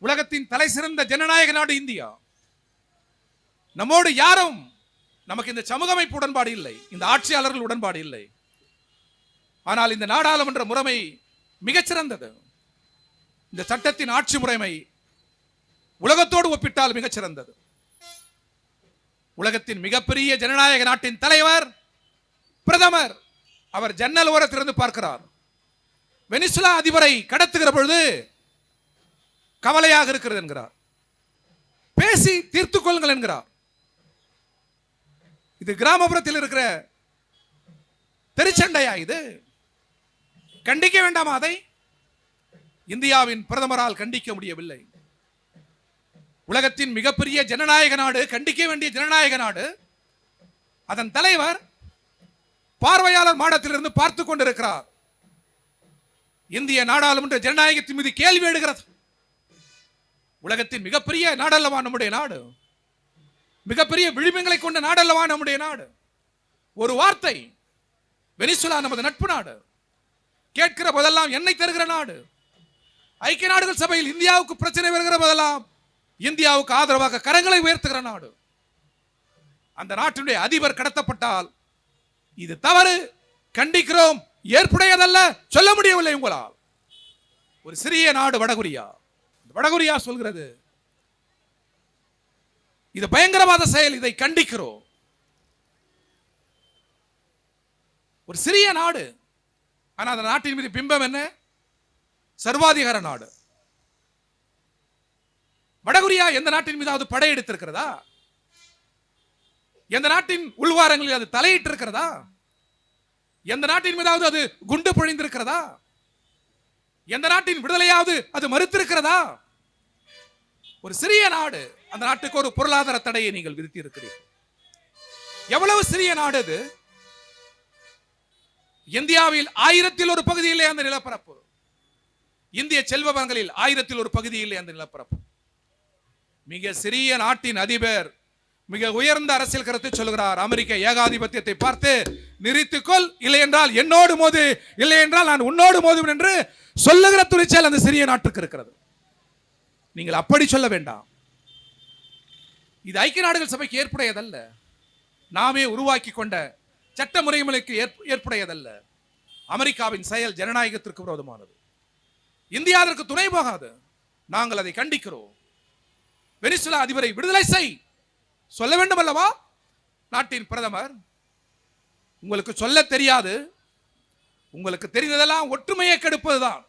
உலகத்தின் தலை சிறந்த ஜனநாயக நாடு இந்தியா. நம்மோடு யாரும் நமக்கு இந்த சமூக அமைப்பு உடன்பாடு இல்லை, இந்த ஆட்சியாளர்கள் உடன்பாடு இல்லை. ஆனால் இந்த நாடாளுமன்ற முறைமை மிகச்சிறந்தது. இந்த சட்டத்தின் ஆட்சி முறைமை உலகத்தோடு ஒப்பிட்டால் மிகச்சிறந்தது. உலகத்தின் மிகப்பெரிய ஜனநாயக நாட்டின் தலைவர் பிரதமர். அவர் ஜன்னல் ஓரத்திலிருந்து பார்க்கிறார். வெனிசுலா அதிபரை கடத்துகிற பொழுது கவலையாக இருக்கிறது என்கிறார். பேசி தீர்த்துக் கொள்ளுங்கள் என்கிறார். இது கிராமப்புறத்தில் இருக்கிற தெருச்சண்டையா? இது கண்டிக்க வேண்டாமா? அதை இந்தியாவின் பிரதமரால் கண்டிக்க முடியவில்லை. உலகத்தின் மிகப்பெரிய ஜனநாயக நாடு, கண்டிக்க வேண்டிய ஜனநாயக நாடு, அதன் தலைவர் பார்வையாளர் மாடத்திலிருந்து பார்த்துக் கொண்டிருக்கிறார். இந்திய நாடாளுமன்ற ஜனநாயகத்தின் மீது கேள்வி எழுகிறது. உலகத்தின் மிகப்பெரிய நாடல்லவா நம்முடைய நாடு, மிகப்பெரிய விளிம்புகளை கொண்ட நாடல்லவா நம்முடைய நாடு. ஒரு வார்த்தை, வெனிசுலா நமது நட்பு நாடு, கேட்கிற போதெல்லாம் எண்ணெய் தருகிற நாடு. ஐக்கிய நாடுகள் சபையில் இந்தியாவுக்கு பிரச்சனை வருகிற போதெல்லாம் இந்தியாவுக்கு ஆதரவாக கரங்களை உயர்த்துகிற நாடு. அந்த நாட்டினுடைய அதிபர் கடத்தப்பட்டால் இது தவறு, கண்டிக்கிறோம், ஏற்புடையதல்ல சொல்ல முடியவில்லை உங்களால். ஒரு சிறிய நாடு வடகொரியா. வடகொரியா சொல்கிறது இது பயங்கரவாத செயல், இதை கண்டிக்கிறோம். ஒரு சிறிய நாடு, ஆனால் அந்த நாட்டின் மீது பிம்பம் என்ன? சர்வாதிகார நாடு. வடகொரியா எந்த நாட்டின் மீதாவது படையெடுத்திருக்கிறதா? எந்த நாட்டின் உள்வாரங்களில் அது தலையிட்டு இருக்கிறதா? எந்த நாட்டின் மீதாவது அது குண்டு பொழிந்திருக்கிறதா? எந்த நாட்டின் விடுதலையாவது அது மறுத்திருக்கிறதா? ஒரு சிறிய நாடு, அந்த நாட்டுக்கு ஒரு பொருளாதார தடையை நீங்கள் விதித்து இருக்கிறீர்கள். எவ்வளவு சிறிய நாடு அது? இந்தியாவில் 1000 ஒரு பகுதியிலே அந்த நிலப்பரப்பு, இந்திய செல்வ வளங்களில் 1000 ஒரு பகுதியிலே அந்த நிலப்பரப்பு. மிக சிறிய நாட்டின் அதிபர் மிக உயர்ந்த அரசியல் கருத்தை சொல்கிறார். அமெரிக்க ஏகாதிபத்தியத்தை பார்த்து நிறுத்திக்கொள், இல்லை என்றால் என்னோடு மோது, இல்லை என்றால் நான் உன்னோடு மோதுவேன் என்று சொல்லுகிற துணிச்சல் அந்த சிறிய நாட்டுக்கு இருக்கிறது. நீங்கள் அப்படி சொல்ல வேண்டாம். இது ஐக்கிய நாடுகள் சபைக்கு ஏற்புடையதல்ல. நாமே உருவாக்கி கொண்ட சட்ட முறைகளுக்கு ஏற்புடையதல்ல. அமெரிக்காவின் செயல் ஜனநாயகத்திற்கு விரோதமானது. இந்தியா அதற்கு துணை போகாது. நாங்கள் அதை கண்டிக்கிறோம். வெனிசுலா அதிபரை விடுதலை செய் சொல்ல வேண்டும் அல்லவா நாட்டின் பிரதமர்? உங்களுக்கு சொல்ல தெரியாது. உங்களுக்கு தெரிந்ததெல்லாம் ஒற்றுமையை கெடுப்பதுதான்.